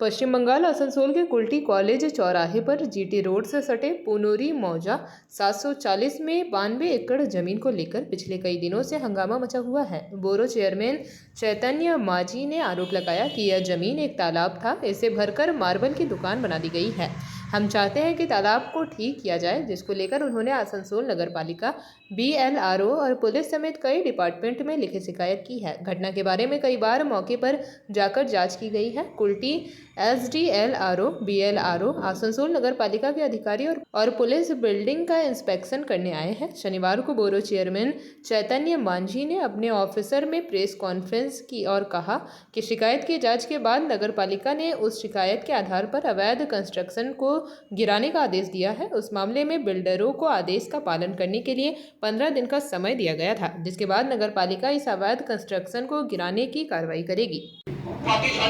पश्चिम बंगाल आसनसोल के कुल्टी कॉलेज चौराहे पर जीटी रोड से सटे पुनोरी मौजा 740 में 92 एकड़ जमीन को लेकर पिछले कई दिनों से हंगामा मचा हुआ है। बोरो चेयरमैन चैतन्य मांझी ने आरोप लगाया कि यह जमीन एक तालाब था, इसे भरकर मार्बल की दुकान बना दी गई है। हम चाहते हैं कि तालाब को ठीक किया जाए, जिसको लेकर उन्होंने आसनसोल नगर पालिका, BLRO और पुलिस समेत कई डिपार्टमेंट में लिखित शिकायत की है। घटना के बारे में कई बार मौके पर जाकर जांच की गई है। कुल्टी SDLRO, BLRO, आसनसोल नगर पालिका के अधिकारी और पुलिस बिल्डिंग का इंस्पेक्शन करने आए हैं। शनिवार को बोरो चेयरमैन चैतन्य मांझी ने अपने ऑफिसर में प्रेस कॉन्फ्रेंस की और कहा कि शिकायत की जांच के बाद नगर पालिका ने उस शिकायत के आधार पर अवैध कंस्ट्रक्शन को गिराने का आदेश दिया है। उस मामले में बिल्डरों को आदेश का पालन करने के लिए 15 दिन का समय दिया गया था, जिसके बाद नगर पालिका इस अवैध कंस्ट्रक्शन को गिराने की कार्रवाई करेगी।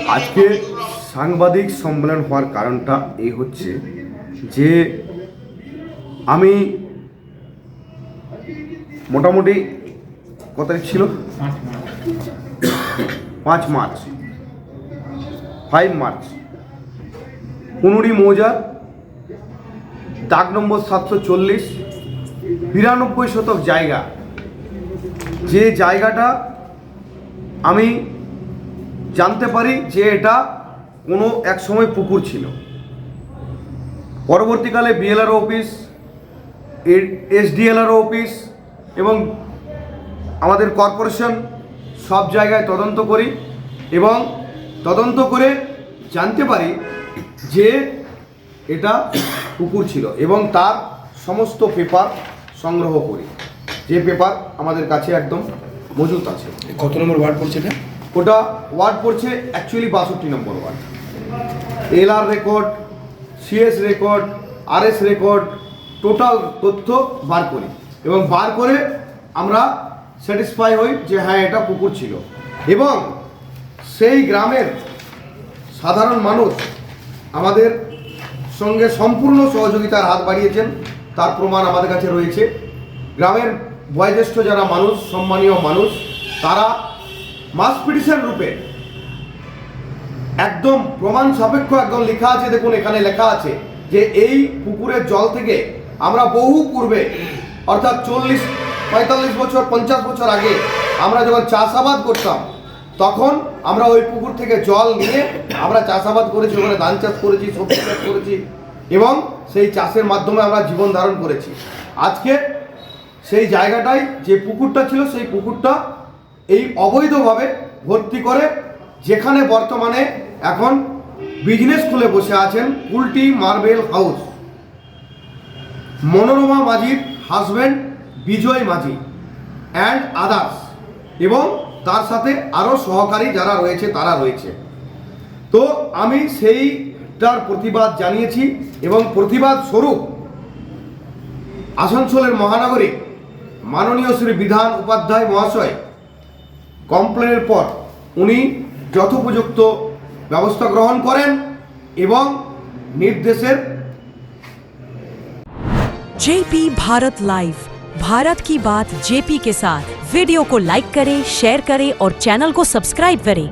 आज के সাংবাদিক সম্মেলন হওয়ার কারণটা এই হচ্ছে যে আমি মোটামুটি কত তারিখ ছিল 5 মার্চ পুনরি মৌজা দাগ নম্বর 740 92 শতক জায়গা, যে জায়গাটা আমি জানতে পারি যে এটা কোনো এক সময় পুকুর ছিল। পরবর্তীকালে BLRO অফিস, SDLRO অফিস এবং আমাদের কর্পোরেশন সব জায়গায় তদন্ত করি এবং তদন্ত করে জানতে পারি যে এটা পুকুর ছিল এবং তার সমস্ত পেপার সংগ্রহ করি, যে পেপার আমাদের কাছে একদম মজুত আছে। কত নম্বর ওয়ার্ড পড়ছে এটা? ওটা ওয়ার্ড পড়ছে actually 62 number ward. LR record, CS record, RS record, total তথ্য বার করি এবং বার করে আমরা স্যাটিসফাই হই যে হ্যাঁ এটা পুকুর ছিল। এবং সেই গ্রামের সাধারণ মানুষ আমাদের সঙ্গে সম্পূর্ণ সহযোগিতার হাত বাড়িয়েছেন, তার প্রমাণ আমাদের কাছে রয়েছে। গ্রামের বয়োজ্যেষ্ঠ যারা মানুষ, সম্মানীয় মানুষ, তারা মাস পিটিশন রূপে একদম প্রমাণ সাপেক্ষ একদম লেখা আছে। দেখুন এখানে লেখা আছে যে এই পুকুরের জল থেকে আমরা বহু পূর্বে অর্থাৎ 40, 45 বছর, 50 বছর আগে আমরা যখন চাষাবাদ করতাম তখন আমরা ওই পুকুর থেকে জল নিয়ে আমরা চাষাবাদ করেছি, ওখানে ধান চাষ করেছি, সবজি চাষ করেছি এবং সেই চাষের মাধ্যমে আমরা জীবন ধারণ করেছি। আজকে সেই জায়গাটাই যে পুকুরটা ছিল, সেই পুকুরটা এই অবৈধভাবে ভর্তি করে, যেখানে বর্তমানে এখন বিজনেস খুলে বসে আছেন কুল্টি মার্বেল হাউস, মনোরমা মাঝির husband Bijoy Majhi and others, এবং তার সাথে আরও সহকারী যারা রয়েছে তারা রয়েছে। তো আমি সেইটার প্রতিবাদ জানিয়েছি এবং প্রতিবাদ স্বরূপ আসানসোলের মহানগরী মাননীয় শ্রী বিধান উপাধ্যায় মহাশয় কমপ্লেনের পর উনি যথোপযুক্ত ব্যবস্থা গ্রহণ করেন এবং निर्देशेर JP भारत लाइव, भारत की बात JP के साथ। वीडियो को लाइक करें, शेयर करें और चैनल को सब्सक्राइब करें।